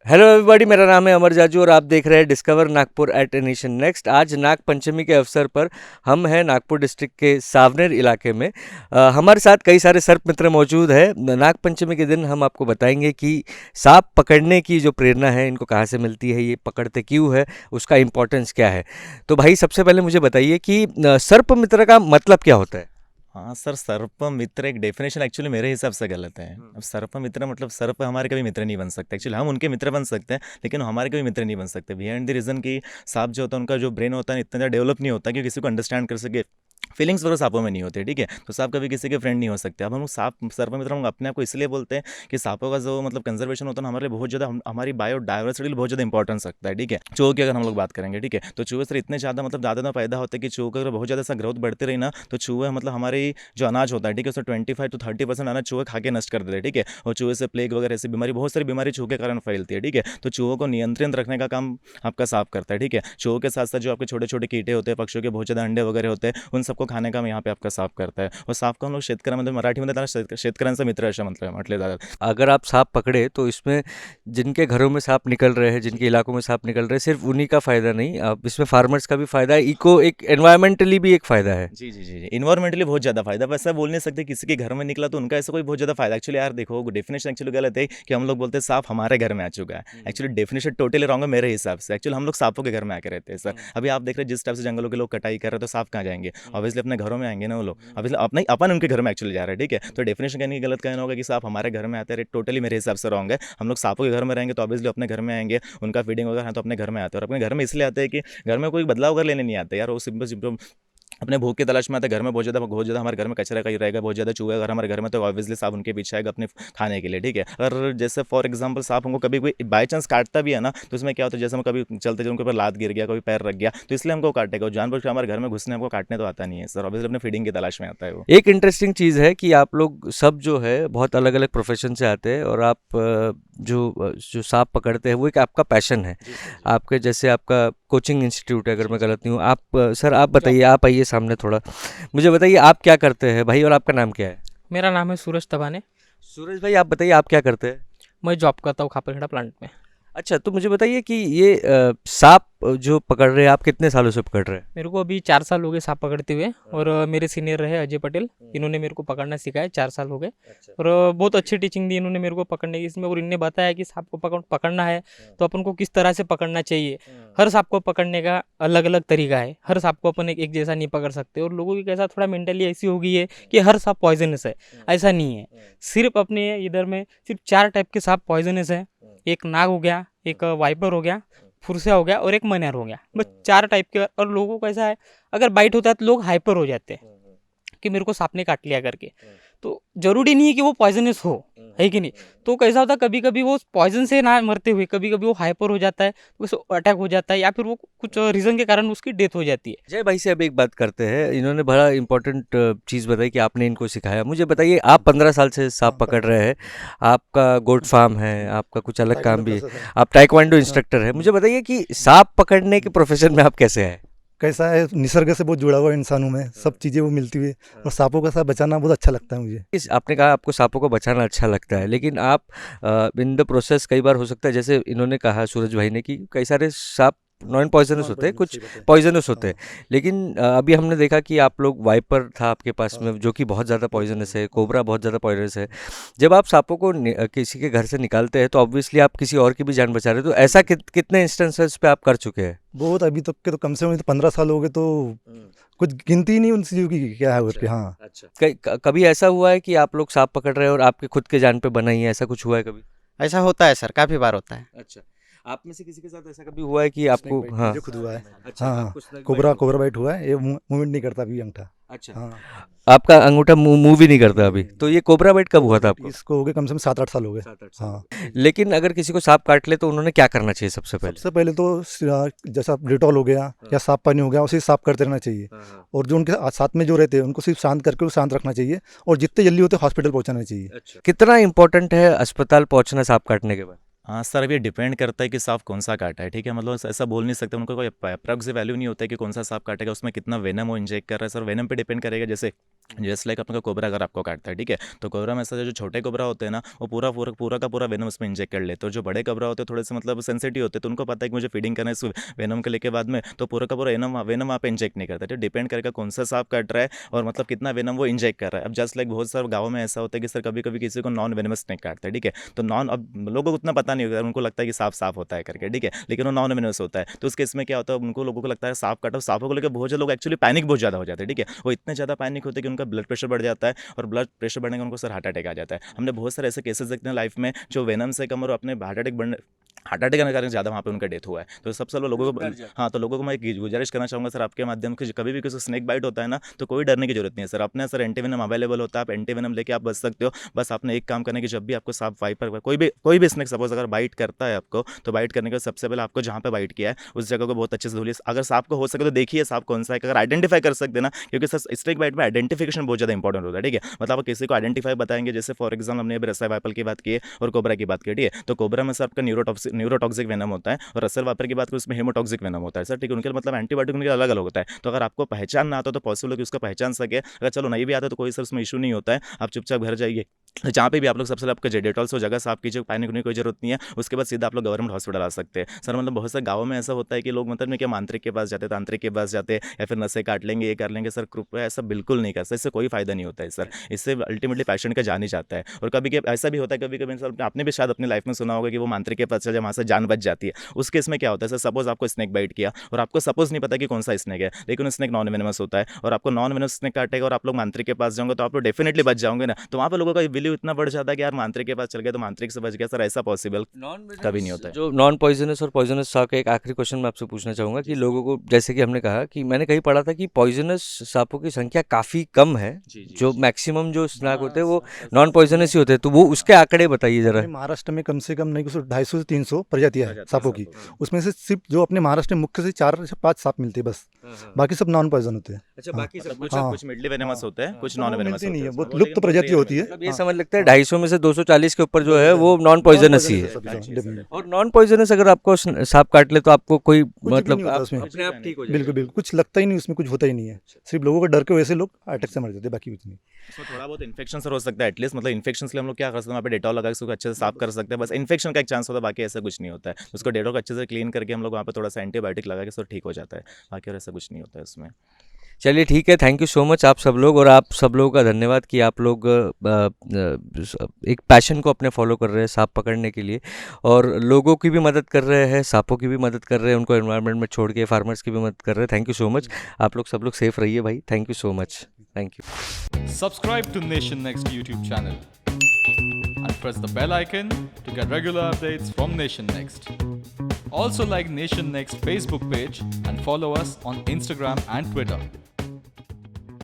Hello everybody, मेरा नाम है अमर जाजू और आप देख रहे हैं discover Nagpur at a nation next. आज नाग पंचमी के अवसर पर हम हैं नागपुर डिस्ट्रिक्ट के सावनेर इलाके में। हमारे साथ कई सारे सर्प मित्र मौजूद हैं। नाग पंचमी के दिन हम आपको बताएंगे कि सांप पकड़ने की जो प्रेरणा है इनको कहाँ से मिलती है, ये पकड़ते क्यों है, उसका इम्पोर्टेंस क्या है। तो भाई सबसे पहले मुझे बताइए कि सर्प मित्र का मतलब क्या होता है। हाँ सर, सर्प मित्र एक डेफिनेशन एक्चुअली मेरे हिसाब से गलत है। अब सर्प मित्र मतलब सर्प हमारे कभी मित्र नहीं बन सकते। एक्चुअली हम उनके मित्र बन सकते हैं, लेकिन वो हमारे कभी मित्र नहीं बन सकते। बिहाइंड द रीज़न कि सांप जो होता है उनका जो ब्रेन होता है इतना ज़्यादा डेवलप नहीं होता कि किसी को अंडरस्टैंड कर सके। फीलिंग्स वगैरह सांपों में नहीं होते, ठीक है। तो सांप कभी किसी के फ्रेंड नहीं हो सकते। अब हम सांप सर्प मित्र हम अपने आप को इसलिए बोलते हैं कि सांपों का जो मतलब कंजर्वेशन होता है ना, हमारे लिए बहुत ज़्यादा हमारी बायोडाइवर्सिटी बहुत ज़्यादा इंपॉर्टेंस रखता है, ठीक है। चूहों की अगर हम लोग बात करेंगे, ठीक है, तो चूहे सर इतने ज़्यादा मतलब ज़्यादा पैदा होते हैं कि चूहों का अगर बहुत ज़्यादा सा ग्रोथ बढ़ती रही ना, तो चूहे मतलब हमारी जो अनाज होता है, ठीक है, उसमें 25 to 30% अनाज चूहे खा के नष्ट कर देते हैं, ठीक है। और चूहे से प्लेग वगैरह ऐसी बीमारी, बहुत सारी बीमारी चूहे के कारण फैलती है, ठीक है। तो चूहों को नियंत्रित रखने का काम आपका सांप करता है, ठीक है। चूहों के साथ साथ जो आपके छोटे छोटे कीटे होते हैं, पक्षियों के बहुत ज़्यादा अंडे वगैरह होते हैं, उन सबको खाने का यहाँ पे आपका सांप करता है। और सांप को हम लोग शेतकऱ्यांमध्ये मराठीमध्ये त्याला शेतकऱ्यांचा मित्र असे म्हटले जातात। अगर आप सांप पकड़े तो इसमें जिनके घरों में सांप निकल रहे हैं, जिनके इलाकों में सांप निकल रहे हैं, सिर्फ उन्हीं का फ़ायदा नहीं, अब इसमें फार्मर्स का भी फ़ायदा है, इको एक एनवायरमेंटली भी एक फ़ायदा है। जी, जी, जी, जी। इन्वायरमेंटली बहुत ज़्यादा फ़ायदा। वैसा बोल नहीं सकते किसी के घर में निकला तो उनका ऐसा कोई बहुत ज़्यादा फ़ायदा। एक्चुअली यार देखो, डेफिनेशन एक्चुअली गलत है कि हम लोग बोलते हैं सांप हमारे घर में आ चुका है। एक्चुअली डेफिनेशन टोटली रॉन्ग है मेरे हिसाब से। एक्चुअली हम लोग सांपों के घर में आके रहते हैं सर। अभी आप देख रहे हैं जिस टाइप से जंगलों के लोग कटाई कर रहे हैं, तो सांप कहाँ जाएँगे? ऑब्वियसली अपने घरों में आएँगे ना वो लोग। ऑब्वियसली अपने अपन उनके घर में एक्चुअली जा रहे हैं, ठीक है। तो डेफिनेशन कहने की गलत कहना होगा कि सांप हमारे घर में आते हैं, टोटली मेरे हिसाब से रॉन्ग है। हम लोग सांपों के घर में रहेंगे तो ऑब्वियसली अपने घर में आएँगे, उनका फीडिंग वगैरह है तो अपने घर में आते हैं। और अपने घर में इसलिए आते हैं कि घर में कोई बदलाव कर लेने नहीं आते यार, वो सिंपल सिंपल अपने भूख की तलाश में आते हैं। घर में बहुत ज़्यादा हमारे घर में कचरा का ही रहेगा, बहुत ज़्यादा चूहे अगर हमारे घर में, तो ऑब्वियसली सांप उनके पीछे आएगा अपने खाने के लिए, ठीक है। अगर जैसे फॉर एग्जांपल सांप हमको कभी कोई बाई चांस काटता भी है ना, तो उसमें क्या होता है, जैसे हम कभी चलते चलते उनके ऊपर लात गिर गया, कभी पैर रख गया, तो इसलिए हमको काटेगा। जानबूझ के हमारे घर में घुसने हमको काटने तो आता नहीं है सर, ऑब्वियसली अपने फीडिंग की तलाश में आता है वो। एक इंटरेस्टिंग चीज़ है कि आप लोग सब जो है बहुत अलग अलग प्रोफेशन से आते हैं और आप जो सांप पकड़ते हैं वो एक आपका पैशन है। आपके जैसे आपका कोचिंग इंस्टीट्यूट है, अगर मैं गलत नहीं हूँ। आप सर आप बताइए, आप आइए सामने थोड़ा, मुझे बताइए आप क्या करते हैं भाई, और आपका नाम क्या है। मेरा नाम है सूरज तबाने। सूरज भाई, आप बताइए आप क्या करते हैं। मैं जॉब करता हूँ खापरखेड़ा प्लांट में। अच्छा, तो मुझे बताइए कि ये सांप जो पकड़ रहे हैं आप कितने सालों से पकड़ रहे हैं। मेरे को अभी 4 साल हो गए सांप पकड़ते हुए। और मेरे सीनियर रहे अजय पटेल, इन्होंने मेरे को पकड़ना सिखाया, 4 साल हो गए। और बहुत अच्छी टीचिंग दी इन्होंने मेरे को पकड़ने की इसमें। और इन्होंने बताया कि सांप को पकड़ना है तो अपन को किस तरह से पकड़ना चाहिए। हर सांप को पकड़ने का अलग अलग तरीका है, हर सांप को अपन एक जैसा नहीं पकड़ सकते। और लोगों की कैसा थोड़ा मेंटली ऐसी हो गई है कि हर सांप पॉइजनस है, ऐसा नहीं है। सिर्फ अपने इधर में सिर्फ 4 टाइप के सांप पॉइजनस है। एक नाग हो गया, एक वाइपर हो गया, फुरसा हो गया और एक मनेर हो गया, बस 4 टाइप के। और लोगों को ऐसा है, अगर बाइट होता है तो लोग हाइपर हो जाते हैं कि मेरे को सांप ने काट लिया करके। तो जरूरी नहीं है कि वो पॉइजनस हो, है कि नहीं। तो कैसा होता है, कभी कभी वो पॉइजन से ना मरते हुए कभी कभी वो हाइपर हो जाता है, उसको अटैक हो जाता है, या फिर वो कुछ रीज़न के कारण उसकी डेथ हो जाती है। जय भाई से अब एक बात करते हैं, इन्होंने बड़ा इंपॉर्टेंट चीज़ बताई कि आपने इनको सिखाया। मुझे बताइए, आप 15 साल से सांप पकड़ रहे हैं, आपका गोट फार्म है, आपका कुछ अलग काम भी है, आप ताइक्वांडो इंस्ट्रक्टर है। मुझे बताइए कि सांप पकड़ने के प्रोफेशन में आप कैसे आए। कैसा है, निसर्ग से बहुत जुड़ा हुआ है इंसानों में, सब चीज़ें वो मिलती हुई। और सांपों का साथ बचाना बहुत अच्छा लगता है मुझे। आपने कहा आपको सांपों को बचाना अच्छा लगता है, लेकिन आप इन द प्रोसेस कई बार हो सकता है, जैसे इन्होंने कहा सूरज भाई ने, कि कई सारे सांप नॉन पॉइजनस होते हैं, कुछ पॉइजनस होते हैं। लेकिन अभी हमने देखा कि आप लोग वाइपर था आपके पास में, जो कि बहुत ज़्यादा पॉइजनस है, कोबरा बहुत ज़्यादा पॉइजनस है। जब आप सांपों को किसी के घर से निकालते हैं तो ऑब्वियसली आप किसी और की भी जान बचा रहे हो। तो ऐसा कितने इंस्टेंसेस पे आप कर चुके हैं। बहुत अभी तक के तो कम से कम 15 साल हो गए, तो कुछ गिनती ही नहीं उन चीज़ों की क्या है उसके। हाँ, अच्छा, कभी ऐसा हुआ है कि आप लोग सांप पकड़ रहे हैं और आपके खुद के जान पे बना ही है, ऐसा कुछ हुआ है कभी। ऐसा होता है सर, काफ़ी बार होता है। अच्छा, आप में से किसी के साथ ऐसा कभी हुआ है कि आपको। हाँ, मुझे खुद हुआ है। अच्छा, हाँ आपको snake cobra bite cobra bite हुआ है, ये मूवमेंट नहीं करता अभी अंगूठा। अच्छा, हाँ, आपका अंगूठा मूव ही नहीं करता अभी। तो ये कोबरा बाइट कब हुआ था आपको। इसको हो गए कम से कम 7-8 साल हो गए। 7-8 साल। हाँ, लेकिन अगर किसी को सांप काट ले तो उन्होंने क्या करना चाहिए सबसे पहले। सबसे पहले तो जैसा डिटॉल हो गया या साफ पानी हो गया, उसे साफ करते रहना चाहिए। और जो उनके साथ में जो रहते हैं उनको सिर्फ शांत करके शांत रखना चाहिए, और जितने जल्दी होते हॉस्पिटल पहुंचाना चाहिए। अच्छा, कितना इंपॉर्टेंट है अस्पताल पहुंचना सांप काटने के बाद। हाँ सर, अब ये डिपेंड करता है कि सांप कौन सा काटा है, ठीक है। मतलब ऐसा बोल नहीं सकते, उनको कोई अप्रॉक्स वैल्यू नहीं होता है कि कौन सा सांप काटेगा, उसमें कितना वेनम वो इंजेक्ट कर रहा है सर, वेनम पे डिपेंड करेगा। जैसे जस्ट लाइक अपने कोबरा अगर आपको काटता है, ठीक है, तो कोबरा में ऐसा है, जो छोटे कोबरा होते हैं ना, वो पूरा का पूरा वेनम उसमें इंजेक्ट कर लेते हैं। जो बड़े कोबरा होते हैं थोड़े से मतलब सेंसिटिव होते हैं, तो उनको पता है कि मुझे फीडिंग करना है इस वेनम के लेके बाद में, तो पूरा का पूरा वेनम वहाँ पे इंजेक्ट नहीं करता। तो डिपेंड करेगा कौन सा सांप काट रहा है और मतलब कितना वेनम वो इंजेक्ट कर रहा है। अब जस्ट लाइक बहुत सारे गाँव में ऐसा होता है कि सर कभी कभी किसी को नॉन वेनमस स्नेक काटता है, ठीक है, तो अब लोगों को उतना पता नहीं होता, उनको लगता है कि सांप होता है करके, ठीक है, लेकिन वो नॉन वेनमस होता है। तो उस केस में क्या होता है, उनको लोगों को लगता है सांप काटा, सांपों को लेकर बहुत से लोग एक्चुअली पैनिक बहुत ज़्यादा हो जाते हैं, ठीक है, वो इतने ज़्यादा पैनिक होते हैं कि उनका ब्लड प्रेशर बढ़ जाता है और ब्लड प्रेशर बढ़ने का उनको सर हार्ट अटैक आ जाता है। हमने बहुत सारे ऐसे केसेस देखते हैं लाइफ में जो वेनम से कम और अपने हार्ट अटैक के कारण ज़्यादा वहाँ पे उनका डेथ हुआ है। तो सबसे लोगों को, हाँ, तो लोगों को मैं गुजारिश करना चाहूँगा सर आपके माध्यम से, कभी भी किसी स्नेक बाइट होता है ना, तो कोई डरने की जरूरत नहीं है सर। अपने सर एंटीवेनम अवेलेबल होता है, आप एंटीवेनम लेके आप बच सकते हो। बस आपने एक काम करना है कि जब भी आपको सांप वाइपर कोई भी स्नेक सपोज अगर बाइट करता है आपको, तो बाइट करने के सबसे पहले आपको जहाँ पे बाइट किया है उस जगह को बहुत अच्छे से धुलिए। अगर सांप को हो सके तो देखिए सांप कौन सा है, अगर आइडेंटिफाई कर सकते हैं ना, क्योंकि सर स्नेक बाइट में आइडेंटिफिकेशन बहुत ज़्यादा इंपॉर्टेंट होता है, ठीक है, मतलब आप किसी को आइडेंटिफाई बताएंगे, जैसे फॉर एग्जाम्पल हमने रसल वाइपर की बात की है और कोबरा की बात की, ठीक है, तो कोबरा में सर आपका न्यूरोटॉक्सिक वेनम होता है और रसल वाइपर की बात करें उसमें हेमोटॉक्सिक वेनम होता है सर, ठीक है, उनके मतलब एंटीबायोटिक उनके अलग अलग होता है। तो अगर आपको पहचान ना आता तो पॉसिबल है कि उसका पहचान सके, अगर चलो नहीं भी आता तो कोई सर उसमें इशू नहीं होता है, आप चुपचाप घर जाइए, जहाँ पे भी आप लोग सबसे आपका डेटॉल से जगह साफ कीजिए, पैनिक होने की कोई जरूरत नहीं है, उसके बाद सीधा आप लोग गवर्नमेंट हॉस्पिटल आ सकते हैं सर। मतलब बहुत से गाँव में ऐसा होता है कि लोग मतलब क्या मांत्रिक के पास जाते, तांत्रिक के पास जाते या फिर नसें काट लेंगे, ये कर लेंगे सर, कृपया ऐसा बिल्कुल नहीं कर सकते, इससे कोई फायदा नहीं होता है सर, इससे अल्टीमेटली पेशेंट का जान ही जाता है। और कभी ऐसा भी होता है, कभी कभी सर आपने भी शायद अपनी लाइफ में सुना होगा कि वो मांत्रिक के पास चले जाए, वहाँ से जान बच जाती है। उस केस में क्या होता है सर, सपोज आपको स्नेक बाइट किया और आपको सपोज नहीं पता कि कौन सा स्नेक है, लेकिन स्नेक नॉन वेनमस होता है और आपको नॉन वेनमस स्नेक काटेगा और आप लोग मांत्रिक के पास जाओगे तो आप लोग डेफिनेटली बच जाओगे ना। तो वहाँ पर लोगों का बिलीव इतना बढ़ जाता है कि यार मांत्रिक के पास चल गया तो मांत्रिक से बच गया सर, ऐसा पॉसिबल कभी नहीं होता है। जो नॉन पॉइजनस और पॉइजनस सांप का एक आखिरी क्वेश्चन मैं आपसे पूछना चाहूँगा कि लोगों को, जैसे कि हमने कहा कि मैंने कहीं पढ़ा था कि पॉइजनस सांपों की संख्या काफ़ी कम है, जो मैक्सिमम जो स्नेक होते हैं वो नॉन पॉइजनस ही होते हैं, तो वो उसके आंकड़े बताइए ज़रा। अपने महाराष्ट्र में कम से कम नहीं कुछ 250 से 300 प्रजातियां हैं सांपों की, उसमें से सिर्फ जो अपने महाराष्ट्र में मुख्य से 4 से 5 सांप मिलते हैं बस, बाकी सब नॉन पॉइजन होते हैं। अच्छा, हाँ। बाकी सब कुछ हाँ। कुछ मिडली वेनमस होते हैं, कुछ सब नॉन वो वेनमस मिलते होते नहीं हैं है, वो उसमें, लुप्त लेकिन प्रजाति होती है। मतलब ये हाँ। समझ लगता है 250 में से 240 के ऊपर जो है वो नॉन पॉइजनस ही है। और नॉन पॉइजनस अगर आपको सांप काट ले तो आपको कोई मतलब नहीं होता उसमें। अपने आप ठीक हो बिल्कुल बिल्कुल, कुछ लगता ही नहीं, उसमें कुछ होता ही नहीं है, सिर्फ लोगों को डर के वजह से लोग अटैक से मर जाते हैं, बाकी कुछ नहीं। उसमें थोड़ा बहुत इन्फेक्शन सर हो सकता है एटलीस्ट, मतलब इन्फेक्शन के लिए हम लोग क्या कर सकते हैं, वहाँ पे डेटॉल लगा के उसको अच्छे से साफ कर सकते हैं, बस इन्फेक्शन का एक चांस होता है, बाकी ऐसा कुछ नहीं होता है। उसको डेटॉल को अच्छे से क्लीन करके हम लोग वहाँ पे थोड़ा सा एंटीबायोटिक लगा के सर ठीक हो जाता है, बाकी और ऐसा कुछ नहीं होता है उसमें। चलिए ठीक है, थैंक यू सो मच आप सब लोग, और आप सब लोगों का धन्यवाद कि आप लोग एक पैशन को अपने फॉलो कर रहे हैं सांप पकड़ने के लिए, और लोगों की भी मदद कर रहे हैं, सांपों की भी मदद कर रहे हैं, उनको एनवायरनमेंट में छोड़ के फार्मर्स की भी मदद कर रहे हैं। थैंक यू सो मच, आप लोग सब लोग सेफ रहिए भाई, thank you so much, thank you. Subscribe to Nation Next YouTube channel and press the bell icon to get regular updates from Nation Next. Also like Nation Next Facebook page and follow us on Instagram and Twitter.